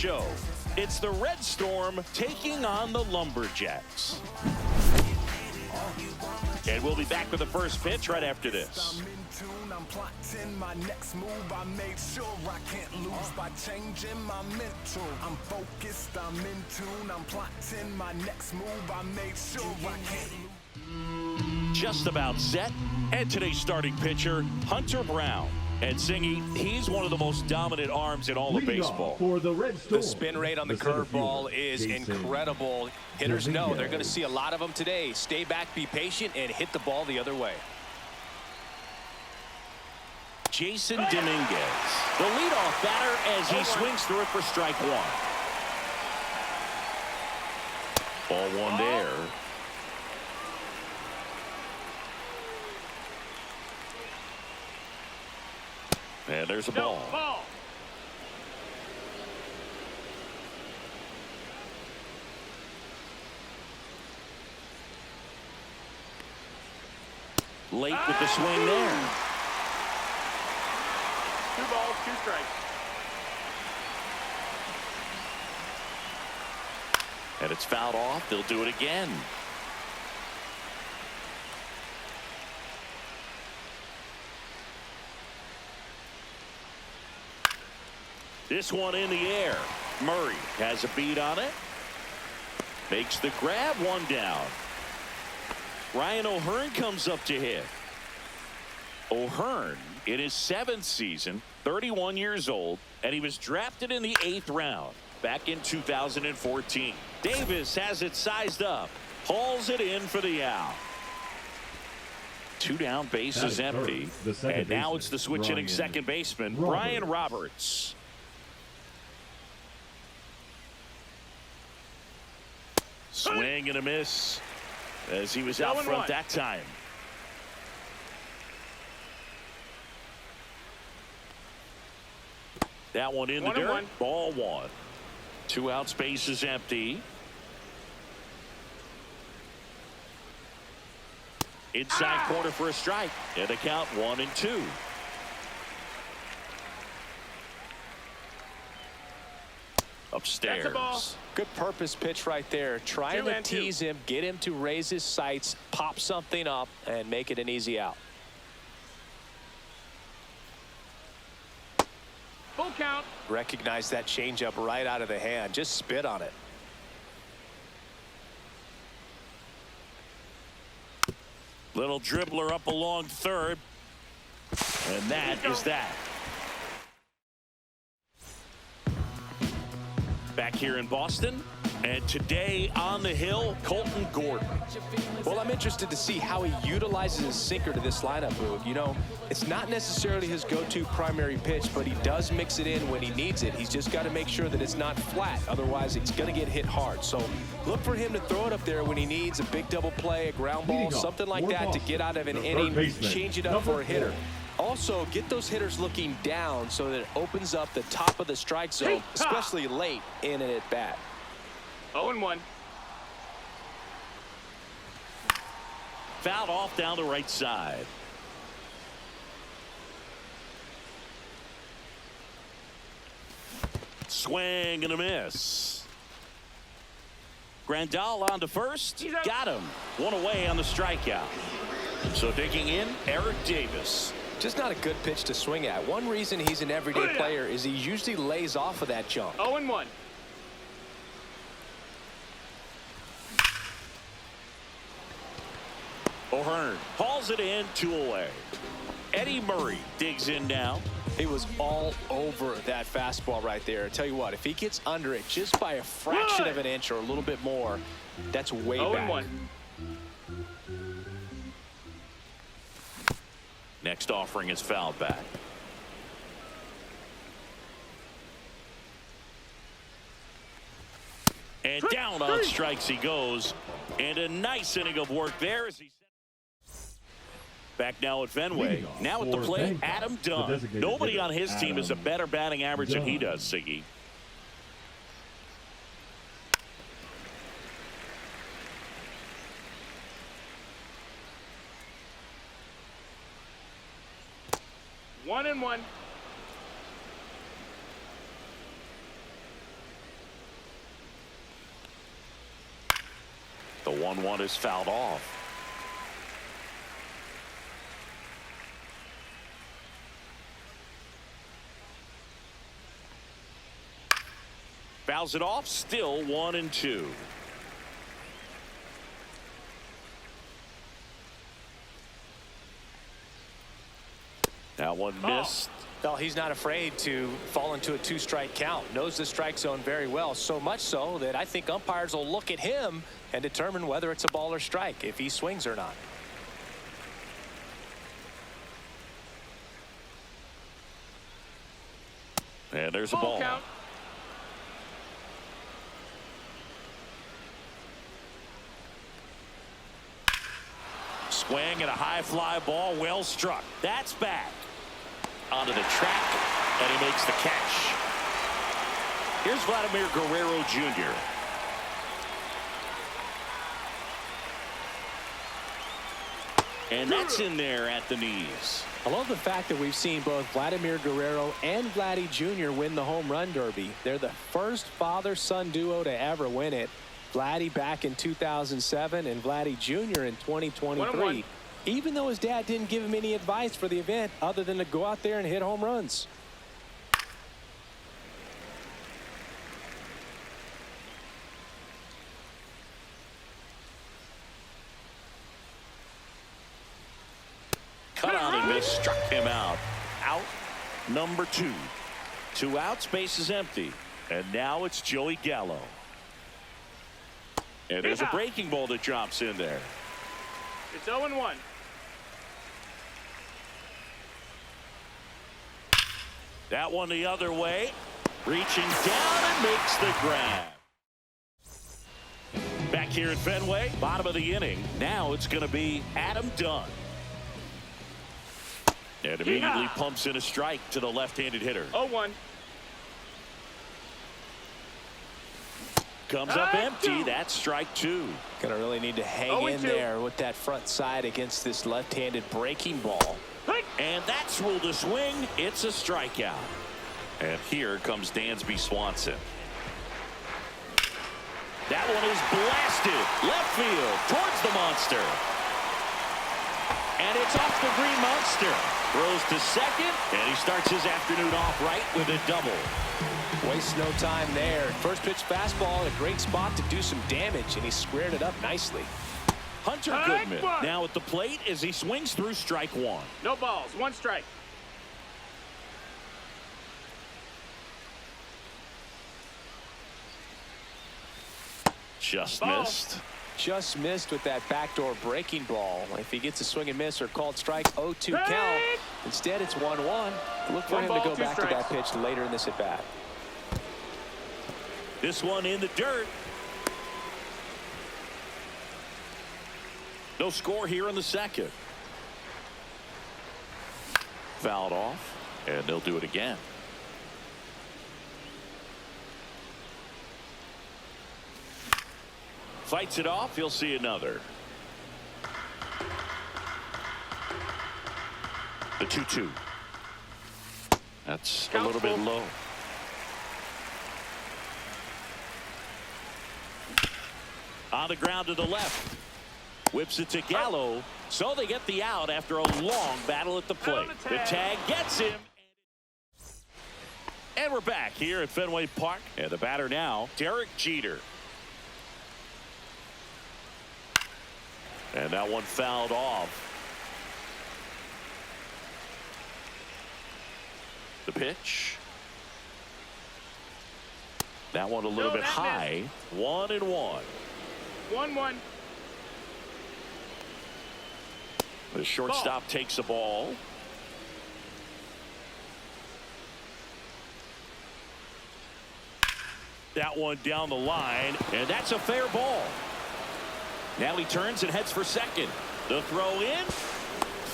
Show. It's the Red Storm taking on the Lumberjacks. And we'll be back with the first pitch right after this. I'm plotting my next move. I made sure I can't lose by changing my mental. I'm focused, I'm in tune. I'm plotting my next move. I made sure I can't lose. Just about set. And today's starting pitcher, Hunter Brown. And Singy, he's one of the most dominant arms in all of baseball. For the Red Storm, the spin rate on the curveball is incredible. Hitters know they're going to see a lot of them today. Stay back, be patient, and hit the ball the other way. Jason Dominguez, the leadoff batter as he swings through it for strike one. Ball one there. And there's a ball. Late with the swing there. 2 balls, 2 strikes. And it's fouled off. They'll do it again. This one in the air. Murray has a beat on it. Makes the grab, one down. Ryan O'Hearn comes up to hit. O'Hearn in his 7th season, 31 years old, and he was drafted in the 8th round back in 2014. Davis has it sized up, hauls it in for the out. 2 down, bases empty, and now it's the switch hitting second baseman, Brian Roberts. Swing and a miss as he was out front that time. That one in the dirt. Ball one. 2 outs, bases empty. Inside corner for a strike. And a count 1-2. Upstairs. Good purpose pitch right there. Trying to tease him, get him to raise his sights, pop something up, and make it an easy out. Full count. Recognize that changeup right out of the hand. Just spit on it. Little dribbler up along third. And that is that. Back here in Boston. And today on the hill, Colton Gordon. Well, I'm interested to see how he utilizes his sinker to this lineup, Boog. You know, it's not necessarily his go-to primary pitch, but he does mix it in when he needs it. He's just got to make sure that it's not flat. Otherwise, it's going to get hit hard. So look for him to throw it up there when he needs a big double play, a ground ball, something like that to get out of an inning, change it up for a hitter. Also, get those hitters looking down so that it opens up the top of the strike zone, especially late in an at-bat. 0-1. Fouled off down the right side. Swing and a miss. Grandal on to first. Got him. 1 away on the strikeout. So digging in, Eric Davis. Just not a good pitch to swing at. One reason he's an everyday player is he usually lays off of that jump. 0-1. O'Hearn hauls it in, 2 away. Eddie Murray digs in now. He was all over that fastball right there. I tell you what, if he gets under it just by a fraction of an inch or a little bit more, that's way back. 0-1. Next offering is fouled back. And down on strikes he goes. And a nice inning of work there as he back now at Fenway. Now at the plate, Adam Dunn. Nobody on his team has a better batting average than he does, Siggy. One and one. 1-1 is fouled off. Fouls it off, still 1-2. That one missed. Well, he's not afraid to fall into a 2-strike count. Knows the strike zone very well, so much so that I think umpires will look at him and determine whether it's a ball or strike, if he swings or not. And there's a ball. Count. Swing and a high fly ball, well struck. That's back onto the track, and he makes the catch. Here's Vladimir Guerrero Jr. And that's in there at the knees. I love the fact that we've seen both Vladimir Guerrero and Vladdy Jr. win the home run derby. They're the first father-son duo to ever win it. Vladdy back in 2007 and Vladdy Jr. in 2023. 1-1. Even though his dad didn't give him any advice for the event other than to go out there and hit home runs. Cut on and missed, struck him out. Out number 2. 2 outs, base is empty. And now it's Joey Gallo. And there's a breaking ball that drops in there. It's 0-1. That one the other way. Reaching down and makes the grab. Back here at Fenway, bottom of the inning. Now it's going to be Adam Dunn. And immediately pumps in a strike to the left-handed hitter. 0-1. Comes up empty. That's strike 2. Gonna really need to hang in there with that front side against this left-handed breaking ball. And that's ruled a swing. It's a strikeout. And here comes Dansby Swanson. That one is blasted left field towards the monster. And it's off the green monster. Throws to second, and he starts his afternoon off right with a double. Wastes no time there. First pitch fastball in a great spot to do some damage, and he squared it up nicely. Hunter Goodman now at the plate as he swings through strike 1. No balls, 1 strike. Just Ball. missed. Just missed with that backdoor breaking ball. If he gets a swing and miss or called strike, 0-2 count. Instead, it's 1-1. Look for him to go back to that pitch later in this at-bat. This one in the dirt. No score here in the second. Fouled off, and they'll do it again. Fights it off. You'll see another. The 2-2. That's a little bit low. On the ground to the left. Whips it to Gallo. So they get the out after a long battle at the plate. The tag gets him. And we're back here at Fenway Park. And the batter now, Derek Jeter. And that one fouled off. The pitch. That one a little bit high. 1-1. 1-1. The shortstop takes the ball. That one down the line, and that's a fair ball. Now he turns and heads for second. The throw in.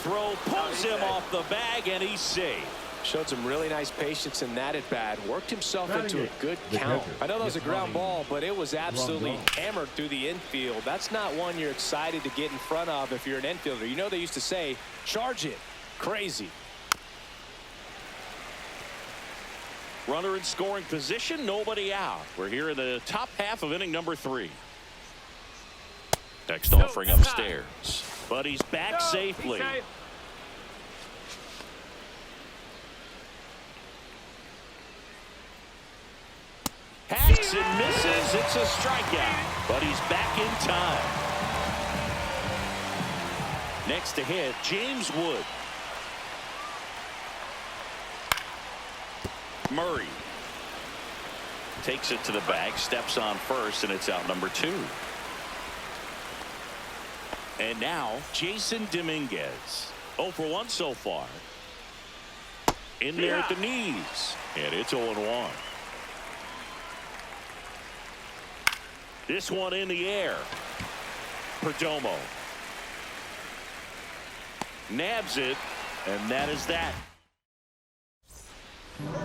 Throw pulls him off the bag, and he's safe. Showed some really nice patience in that at-bat. Worked himself into a good count. I know that was a ground ball, but it was absolutely hammered through the infield. That's not one you're excited to get in front of if you're an infielder. You know they used to say, charge it. Crazy. Runner in scoring position, nobody out. We're here in the top half of inning number 3. Next offering upstairs. But he's back safely. Safe. Hacks and misses. It's a strikeout. But he's back in time. Next to hit, James Wood. Murray takes it to the bag, steps on first, and it's out number 2. And now Jason Dominguez. 0 for 1 so far. In there at the knees. And it's 0-1. This one in the air. Perdomo nabs it, and that is that.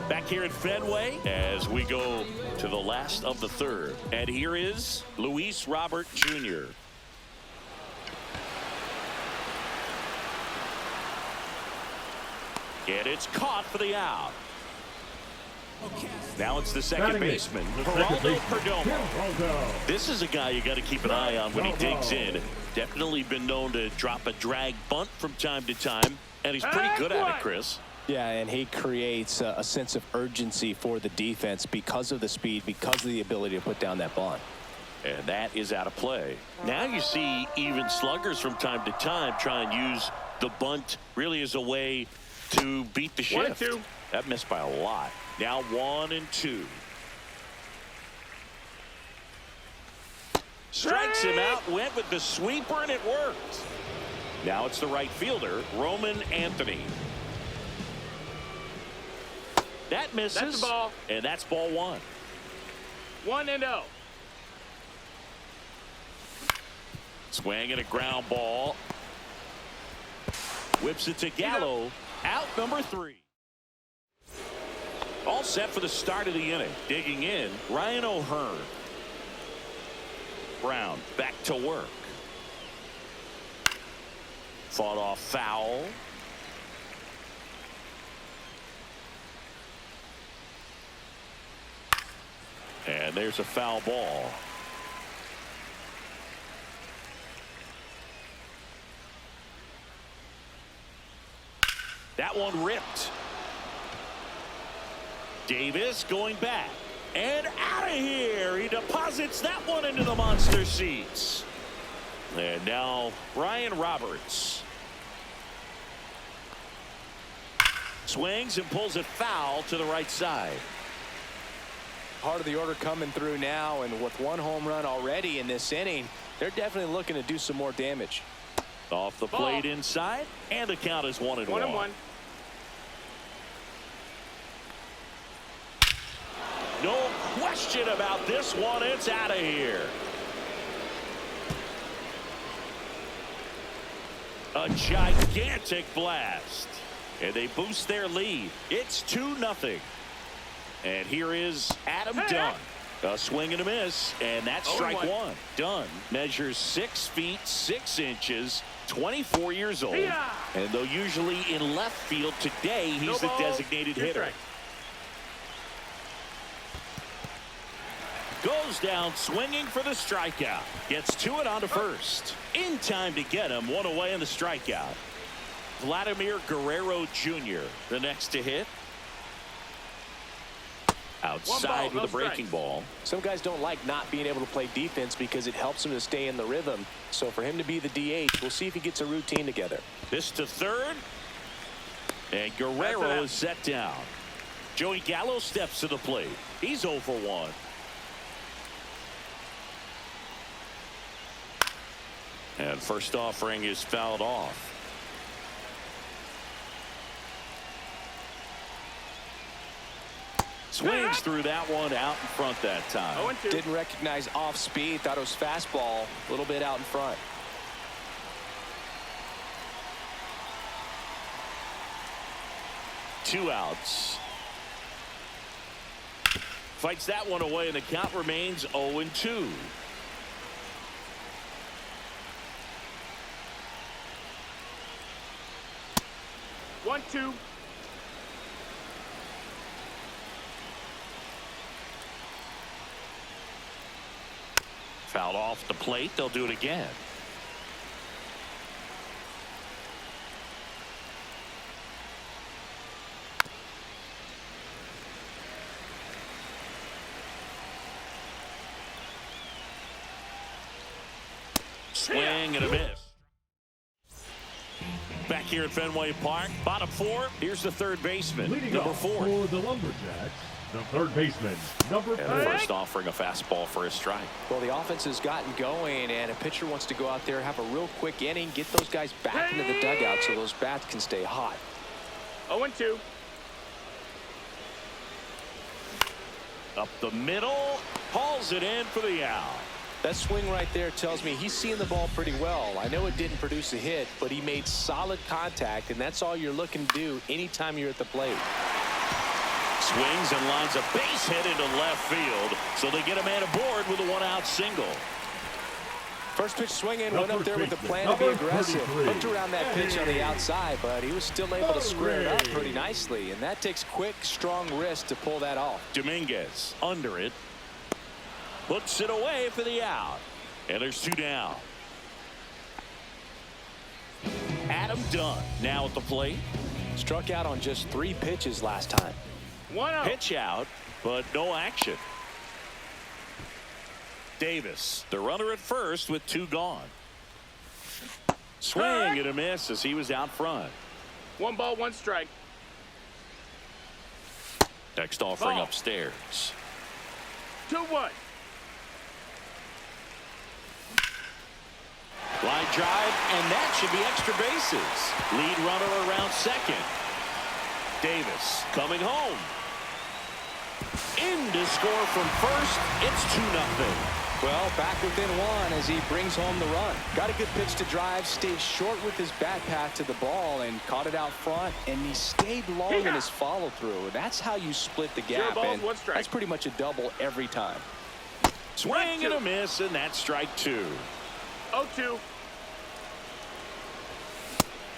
Back here at Fenway as we go to the last of the third. And here is Luis Robert Jr. And it's caught for the out. Now it's the second baseman, Geraldo Perdomo. This is a guy you got to keep an eye on when he digs in. Definitely been known to drop a drag bunt from time to time, and he's pretty good at it, Chris. Yeah, and he creates a sense of urgency for the defense because of the speed, because of the ability to put down that bunt. And that is out of play. Now you see even sluggers from time to time try and use the bunt really as a way to beat the shift. 1-2. That missed by a lot. Now 1-2. Strikes him out, went with the sweeper, and it worked. Now it's the right fielder, Roman Anthony. That misses. That's the ball. And that's ball 1. 1-0. Swing and a ground ball. Whips it to Gallo. Out number 3. All set for the start of the inning. Digging in, Ryan O'Hearn. Brown back to work. Fought off foul. And there's a foul ball. That one ripped. Davis going back. And out of here. He deposits that one into the monster seats. And now Ryan Roberts. Swings and pulls it foul to the right side. Part of the order coming through now, and with 1 home run already in this inning, they're definitely looking to do some more damage. Off the plate inside, and the count is 1-1. 1-1. No question about this one. It's out of here. A gigantic blast. And they boost their lead. It's 2-0. And here is Adam Dunn. A swing and a miss, and that's strike 1. Dunn measures 6 feet 6 inches, 24 years old. And though usually in left field, today he's the designated hitter. Goes down swinging for the strikeout. Gets to it on to first. In time to get him. 1 away in the strikeout. Vladimir Guerrero Jr. the next to hit. Outside with a breaking ball. Some guys don't like not being able to play defense because it helps them to stay in the rhythm. So for him to be the DH, we'll see if he gets a routine together. This to third. And Guerrero is set down. Joey Gallo steps to the plate. He's 0 for 1. And first offering is fouled off. Swings through that one, out in front that time. Didn't recognize off speed, thought it was fastball, a little bit out in front. Two outs. Fights that one away, and the count remains 0-2. One, two. Fouled off the plate. They'll do it again. swing and a miss. Back here at Fenway Park, bottom four, here's the third baseman, number 4. For the Lumberjacks, the third baseman, number 4. And first offering a fastball for a strike. Well, the offense has gotten going, and a pitcher wants to go out there, have a real quick inning, get those guys back into the dugout so those bats can stay hot. 0-2. Up the middle, hauls it in for the out. That swing right there tells me he's seeing the ball pretty well. I know it didn't produce a hit, but he made solid contact, and that's all you're looking to do anytime you're at the plate. Swings and lines a base hit into left field, so they get a man aboard with a one-out single. First pitch swinging, went up there with the plan to be aggressive. Looked around that pitch on the outside, but he was still able to square it up pretty nicely, and that takes quick, strong wrist to pull that off. Dominguez under it. Looks it away for the out. And there's 2 down. Adam Dunn now at the plate. Struck out on just 3 pitches last time. 1-0. Pitch out, but no action. Davis, the runner at first with 2 gone. Swing and a miss as he was out front. 1 ball, 1 strike. Next offering Ball. upstairs. 2-1. Line drive, and that should be extra bases. Lead runner around second. Davis coming home. In to score from first. It's 2-0. Well, back within 1 as he brings home the run. Got a good pitch to drive, stayed short with his bat path to the ball and caught it out front, and he stayed long in his follow through. That's how you split the gap, 0 balls, and 1 strike. that's pretty much a double every time. Swing and a miss, and that's strike 2. 0-2.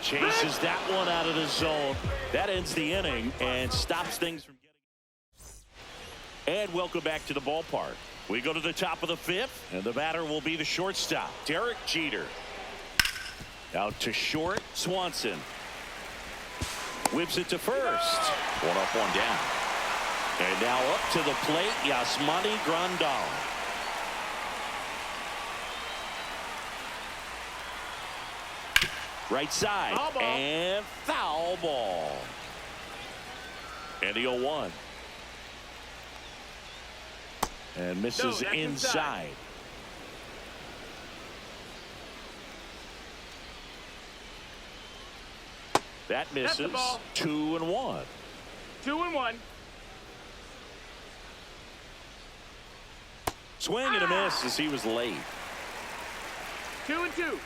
Chases that one out of the zone. That ends the inning and stops things from getting. And welcome back to the ballpark. We go to the top of the 5th, and the batter will be the shortstop, Derek Jeter. Out to short, Swanson. Whips it to first. 1 up, 1 down. And now up to the plate, Yasmani Grandal. Right side, Foul ball. and foul ball. And the 0-1. And misses No, that's inside. That That's the misses. ball. 2-1. 2-1. Swing and a miss as he was late. 2-2.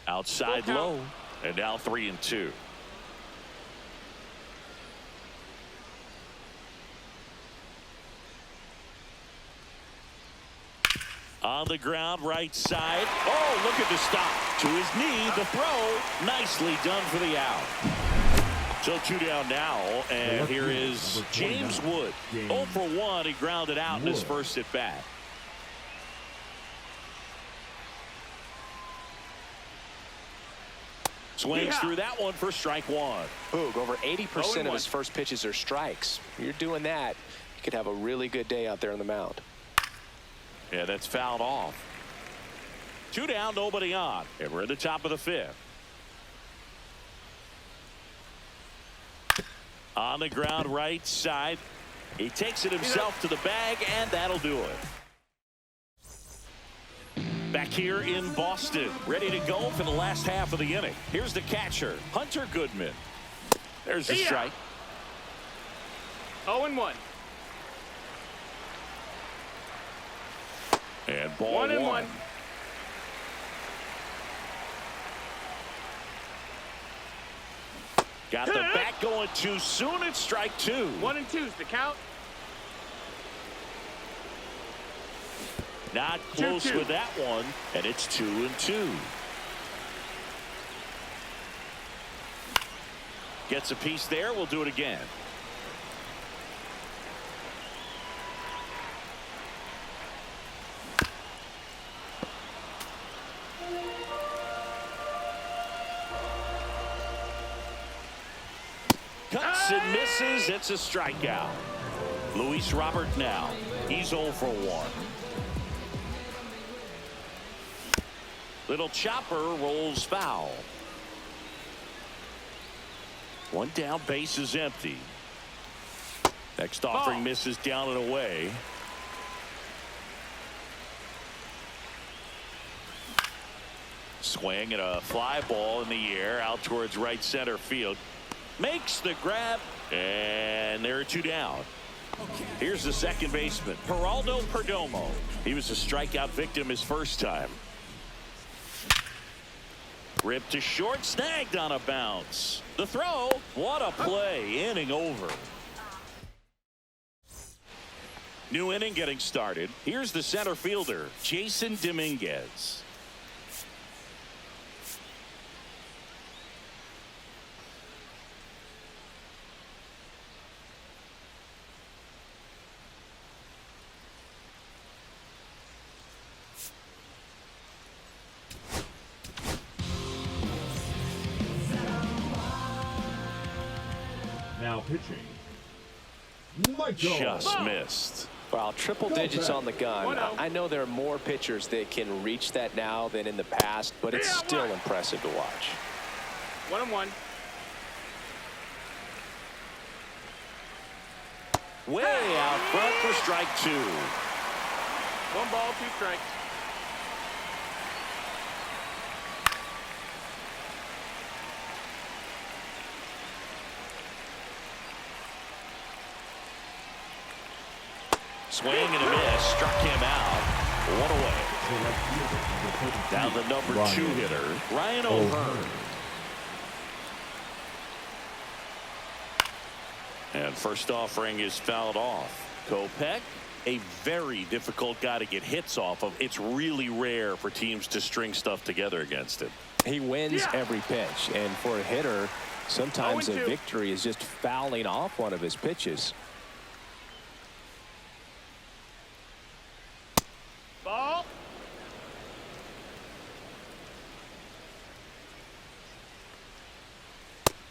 Outside Full count. low. And now 3-2. On the ground, right side. Oh, look at the stop. To his knee, the throw. Nicely done for the out. So 2 down now, and here is James Wood. 0 for 1. He grounded out in his first at bat. Swings through that one for strike 1. Boog, over 80% of 0-1. his first pitches are strikes. You're doing that, you could have a really good day out there on the mound. Yeah, that's fouled off. 2 down, nobody on. And we're at the top of the 5th. On the ground, right side. He takes it himself to the bag, and that'll do it. Back here in Boston, ready to go for the last half of the inning. Here's the catcher, Hunter Goodman. There's the strike. 0-1. And ball 1. Got the bat going too soon. It's strike 2. 1-2's the count. Not close 2-2. with that one, and it's 2-2. Gets a piece there. We'll do it again. Cuts and misses. It's a strikeout. Luis Robert now. He's 0 for 1. Little chopper rolls foul. One down, base is empty. Next offering misses down and away. Swing and a fly ball in the air out towards right center field. Makes the grab, and there are 2 down. Here's the second baseman, Geraldo Perdomo. He was a strikeout victim his first time. Ripped to short, snagged on a bounce. The throw, what a play, inning over. New inning getting started. Here's the center fielder, Jason Dominguez. Now pitching. Michael. Just missed. Well, triple digits on the gun. I know there are more pitchers that can reach that now than in the past, but it's still impressive to watch. 1-1. Way out front for strike 2. 1 ball, 2 strikes. Swing and a miss, struck him out. 1 away. Now the number 2 hitter, Ryan O'Hearn. And first offering is fouled off. Kopech, a very difficult guy to get hits off of. It's really rare for teams to string stuff together against him. He wins every pitch, and for a hitter, sometimes a 0-2. victory is just fouling off one of his pitches. Ball.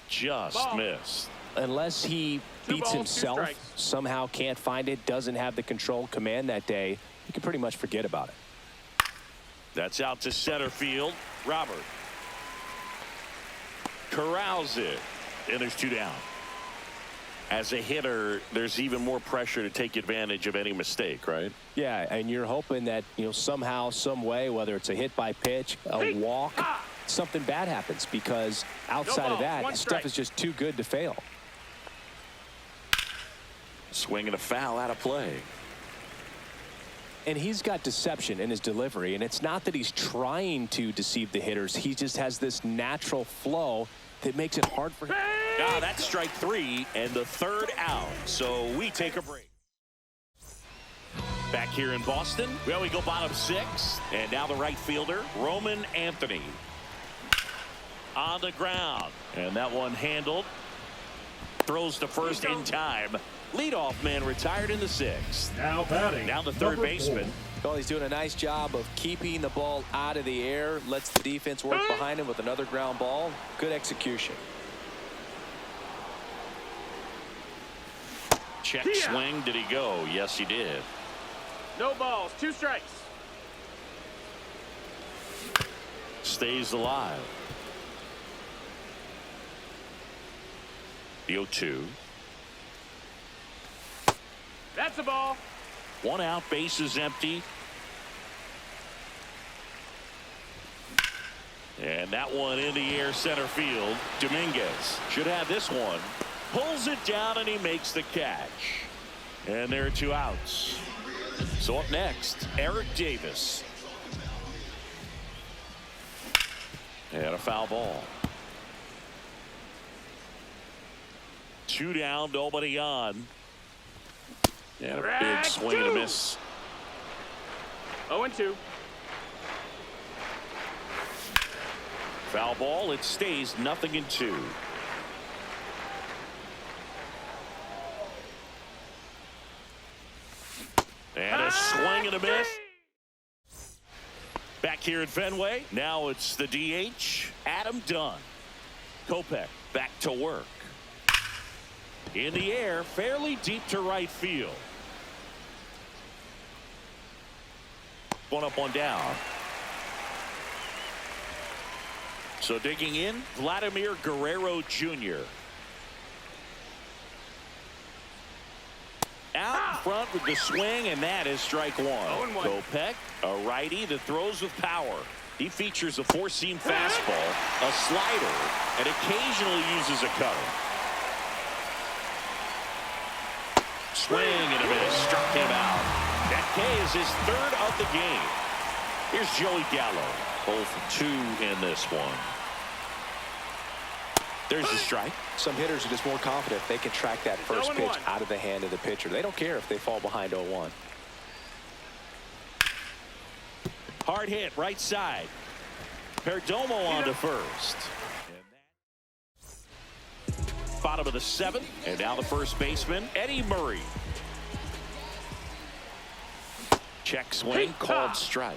Just missed. Unless he 2 beats balls, 2 himself, strikes. somehow can't find it, doesn't have the control command that day, you can pretty much forget about it. That's out to center field. Robert corrals it, and there's 2 down. As a hitter, there's even more pressure to take advantage of any mistake, right? Yeah, and you're hoping that, somehow, some way, whether it's a hit by pitch, a walk, something bad happens, because outside of that, 1 stuff strike. is just too good to fail. Swing and a foul out of play. And he's got deception in his delivery, and it's not that he's trying to deceive the hitters. He just has this natural flow that makes it hard for him. That's strike 3 and the 3rd out. So we take a break. Back here in Boston, well, we go bottom 6, and now the right fielder, Roman Anthony. On the ground, and that one handled. Throws to first in time. Leadoff man retired in the 6th. Now batting. Now the third number baseman. 4. Well, he's doing a nice job of keeping the ball out of the air, lets the defense work behind him with another ground ball. Good execution. Check swing. Did he go? Yes, he did. No balls, 2 strikes. Stays alive. The 0-2. That's a ball. 1 out, base is empty. And that one in the air center field. Dominguez should have this one. Pulls it down and he makes the catch. And there are 2 outs. So up next, Eric Davis. And a foul ball. 2 down, nobody on. And a big swing and a miss. 0-2. Foul ball. It stays 0-2. And a swing and a miss. Back here at Fenway. Now it's the DH, Adam Dunn. Kopech back to work. In the air, fairly deep to right field. One up, one down. So digging in, Vladimir Guerrero Jr. Out in front with the swing, and that is strike one. Kopech, a righty that throws with power. He features a four-seam fastball, a slider, and occasionally uses a cutter. Swing and a miss, struck him out. That K is his third of the game. Here's Joey Gallo, 0 for 2 in this one. There's the strike. Some hitters are just more confident they can track that first pitch out of the hand of the pitcher. They don't care if they fall behind 0-1. Hard hit, right side. Perdomo on to first. Bottom of the 7th, and now the first baseman, Eddie Murray. Check swing, called strike.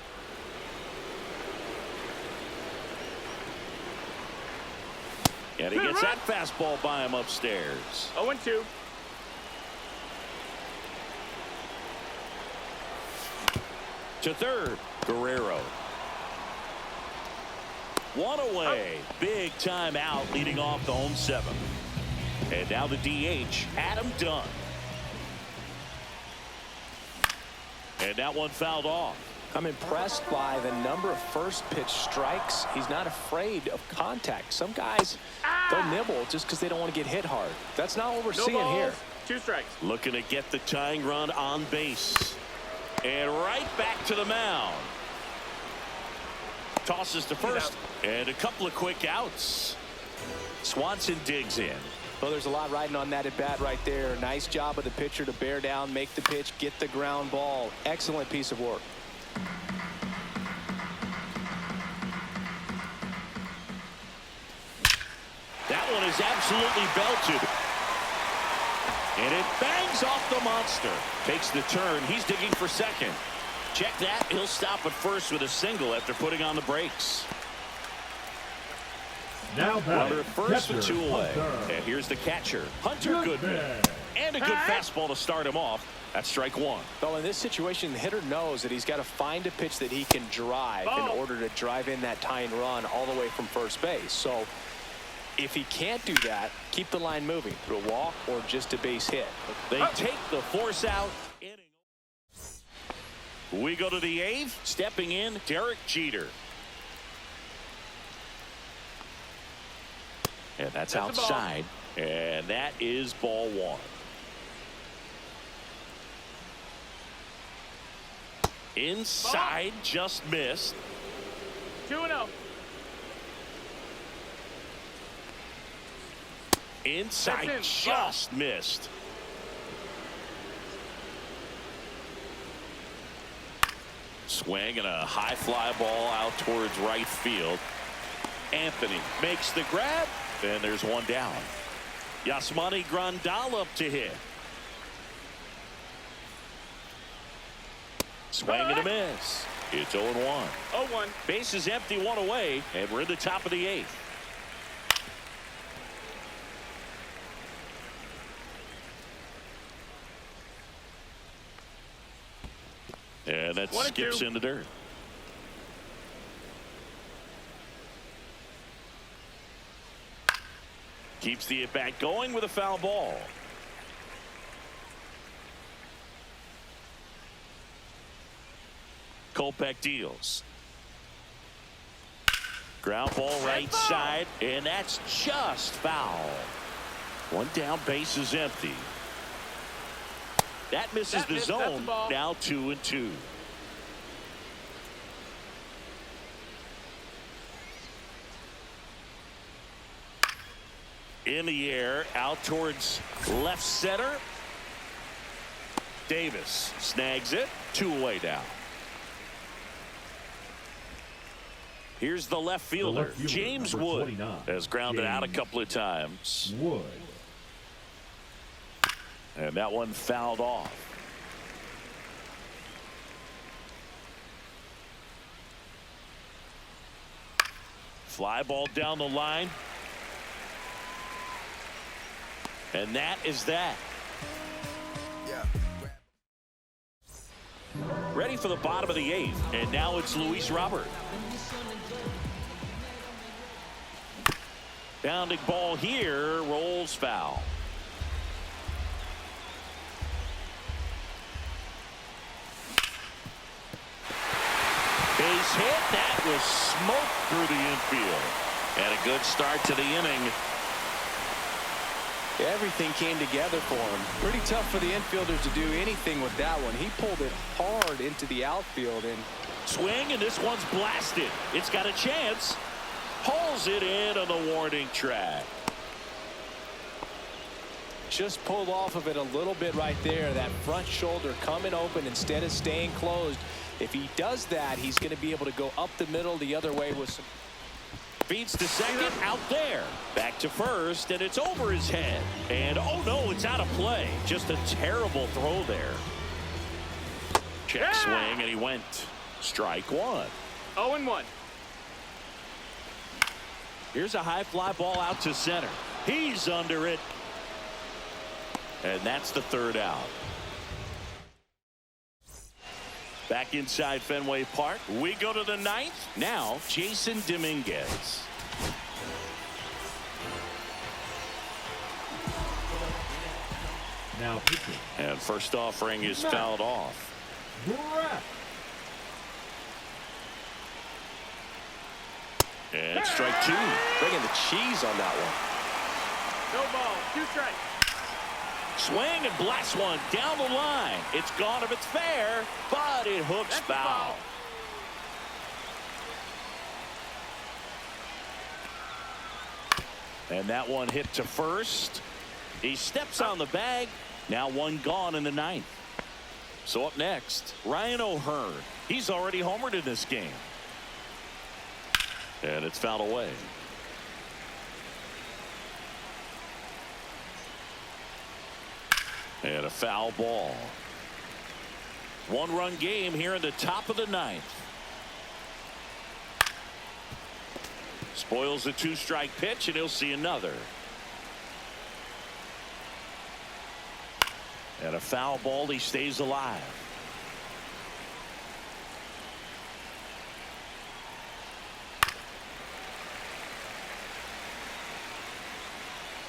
And he gets that fastball by him upstairs. 0-2. To third, Guerrero. One away. Big time out leading off the home 7th. And now the DH, Adam Dunn. And that one fouled off. I'm impressed by the number of first pitch strikes. He's not afraid of contact. Some guys, they'll nibble just because they don't want to get hit hard. That's not what we're seeing here. 2 strikes. Looking to get the tying run on base. And right back to the mound. Tosses to first. And a couple of quick outs. Swanson digs in. Well, there's a lot riding on that at bat right there. Nice job of the pitcher to bear down, make the pitch, get the ground ball. Excellent piece of work. That one is absolutely belted. And it bangs off the monster. Takes the turn. He's digging for second. Check that. He'll stop at first with a single after putting on the brakes. Now Runner at first with catcher, 2 away. Hunter. And here's the catcher, Hunter Goodman. And a good fastball to start him off. That's strike one. Well, in this situation, the hitter knows that he's got to find a pitch that he can drive in order to drive in that tying run all the way from first base. So if he can't do that, keep the line moving through a walk or just a base hit. They take the force out. We go to the 8th. Stepping in, Derek Jeter. And that's outside. And that is ball 1. Inside, just missed. 2-0. Inside, just missed. Swing and a high fly ball out towards right field. Anthony makes the grab, and there's one down. Yasmani Grandal up to hit. Swing and a miss. It's 0-1. 0-1. Base is empty, one away, and we're in the top of the 8th. And that skips in the dirt. Keeps the at-bat going with a foul ball. Kopech deals. Ground ball right side, and that's just foul. One down, base is empty. That misses the zone. Now 2-2. In the air, out towards left center. Davis snags it. 2 away now. Here's the left fielder, James Wood, has grounded out a couple of times. Wood. And that one fouled off. Fly ball down the line. And that is that. Ready for the bottom of the 8th, and now it's Luis Robert. Bounding ball here, rolls foul. Base hit, that was smoke through the infield. And a good start to the inning. Everything came together for him. Pretty tough for the infielders to do anything with that one. He pulled it hard into the outfield. And swing, and this one's blasted. It's got a chance. Pulls it in on the warning track. just pulled off of it a little bit right there. That front shoulder coming open instead of staying closed. If he does that, he's going to be able to go up the middle the other way with some. Feeds to second, out there. Back to first, and it's over his head. And oh no, it's out of play. Just a terrible throw there. Check swing, and he went. Strike one. 0-1. Here's a high fly ball out to center. He's under it. And that's the third out. Back inside Fenway Park, we go to the ninth. Now, Jason Dominguez. Now pitching. And first offering is fouled off. Breath. And strike two. Bringing the cheese on that one. No ball. 2 strikes. Swing and blast one down the line. It's gone if it's fair, but it hooks foul. And that one hit to first. He steps on the bag. Now one gone in the ninth. So up next, Ryan O'Hearn. He's already homered in this game. And it's fouled away. And a foul ball. 1-run game here in the top of the ninth. Spoils a 2-strike pitch, and he'll see another. And a foul ball. He stays alive.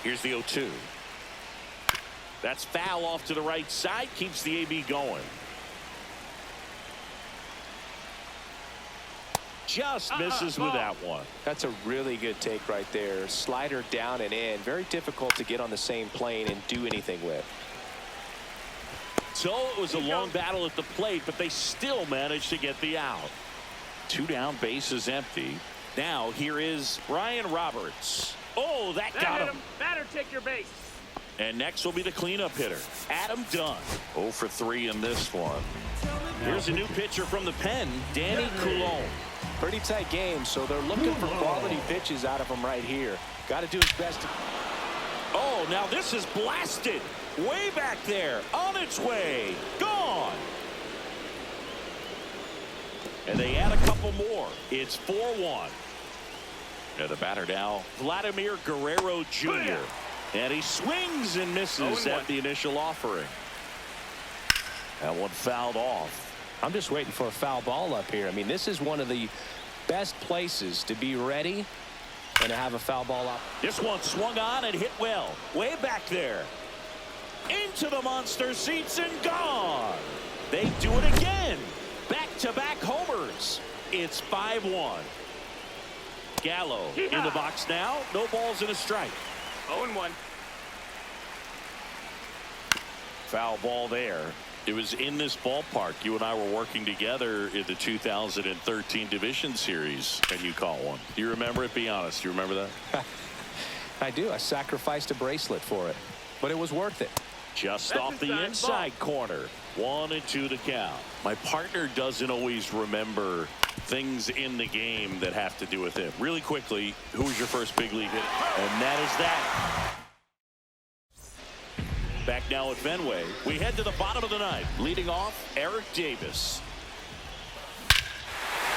Here's the 0-2. That's foul off to the right side. Keeps the AB going. Just misses with that one. That's a really good take right there. Slider down and in. Very difficult to get on the same plane and do anything with. So it was a long battle at the plate, but they still managed to get the out. 2 down, bases empty. Now here is Ryan Roberts. Oh, that got him. Batter, take your base. And next will be the cleanup hitter, Adam Dunn. 0 for 3 in this one. Here's a new pitcher from the pen, Danny Coulombe. Pretty tight game, so they're looking for quality pitches out of him right here. Got to do his best. Oh, now this is blasted. Way back there, on its way, gone. And they add a couple more. It's 4-1. And the batter now, Vladimir Guerrero Jr. And he swings and misses at the initial offering. That one fouled off. I'm just waiting for a foul ball up here. I mean, this is one of the best places to be ready and to have a foul ball up. This one swung on and hit well. Way back there. Into the monster seats and gone. They do it again. Back-to-back homers. It's 5-1. Gallo in the box now. No balls and a strike. 0-1. Foul ball there. It was in this ballpark. You and I were working together in the 2013 Division Series, and you caught one. Do you remember it? Be honest. Do you remember that? I do. I sacrificed a bracelet for it, but it was worth it. Just off the inside corner. 1-2 to count. My partner doesn't always remember things in the game that have to do with him. Really quickly, who was your first big league hit? And that is that. Back now at Fenway, we head to the bottom of the ninth. Leading off, Eric Davis.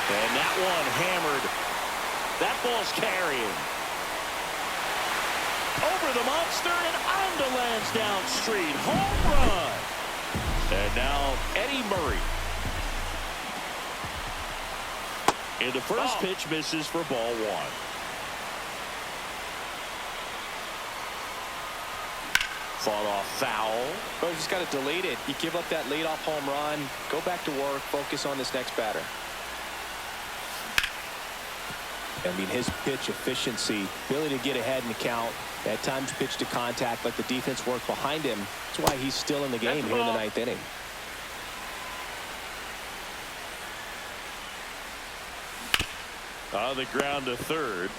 And that one hammered. That ball's carrying. over the monster and onto Lansdowne Street. Home run. And now Eddie Murray. And the first pitch misses for ball one. Fought off foul. Oh, you just got to delete it. You give up that leadoff home run. Go back to work. Focus on this next batter. I mean, his pitch efficiency, ability to get ahead in the count, at times pitch to contact, like the defense worked behind him. That's why he's still in the game here in the ninth inning. On the ground to third.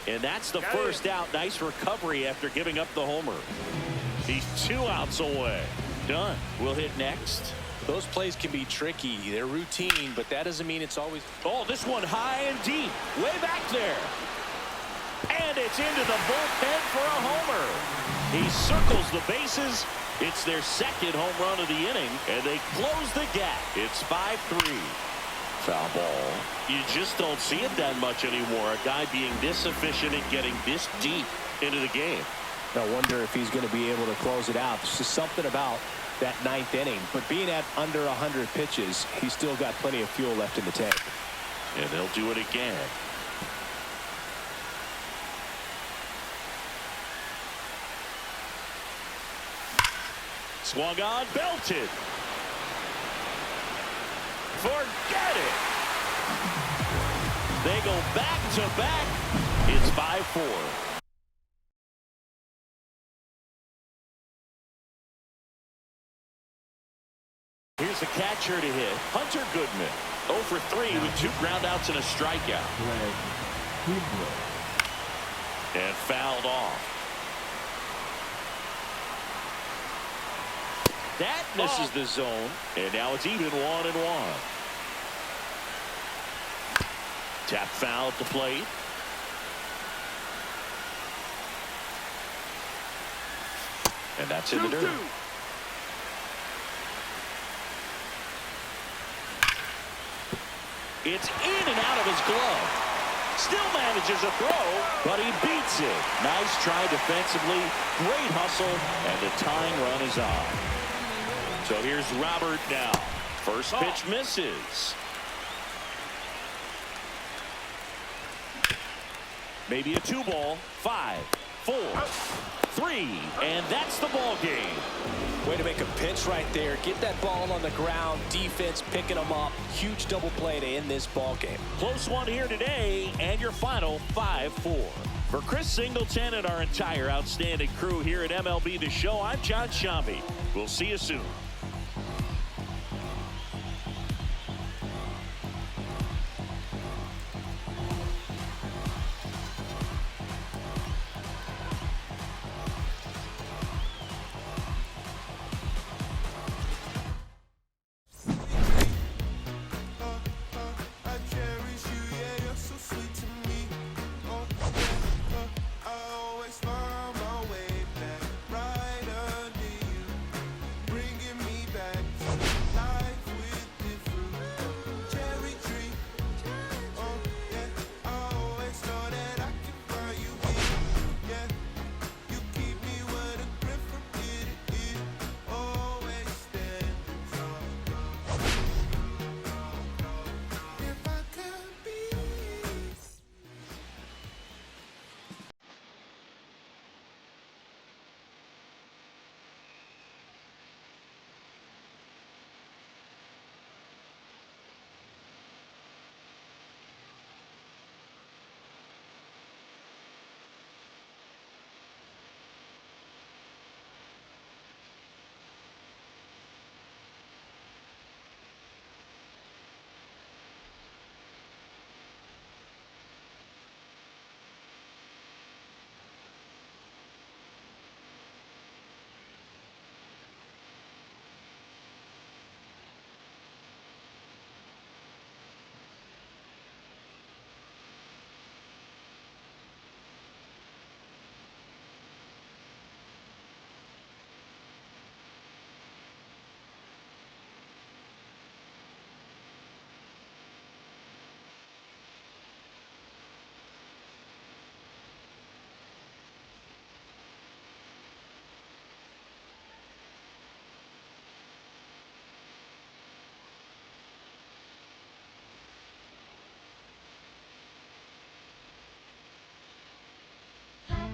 And that's the first out. Nice recovery after giving up the homer. He's 2 outs away. Done. We'll hit next. Those plays can be tricky. They're routine, but that doesn't mean it's always. Oh, this one high and deep. Way back there. And it's into the bullpen for a homer. He circles the bases. It's their second home run of the inning, and they close the gap. It's 5-3. Foul ball. You just don't see it that much anymore. A guy being this efficient and getting this deep into the game. I wonder if he's going to be able to close it out. There's just something about that ninth inning. But being at under 100 pitches, he's still got plenty of fuel left in the tank. And they'll do it again. Swung on, belted. Forget it. They go back to back. It's 5-4. Here's the catcher to hit. Hunter Goodman. 0 for 3 with 2 groundouts and a strikeout. And fouled off. That misses the zone. And now it's even 1-1. Tap foul at the plate. And that's in the dirt. It's in and out of his glove. Still manages a throw, but he beats it. Nice try defensively. Great hustle, and the tying run is on. So here's Robert now. First pitch misses. Maybe a 2-ball. 5, 4, 3, and that's the ball game. Way to make a pitch right there. Get that ball on the ground. Defense picking them up. Huge double play to end this ball game. Close one here today, and your final 5-4. For Chris Singleton and our entire outstanding crew here at MLB The Show, I'm John Shambi. We'll see you soon.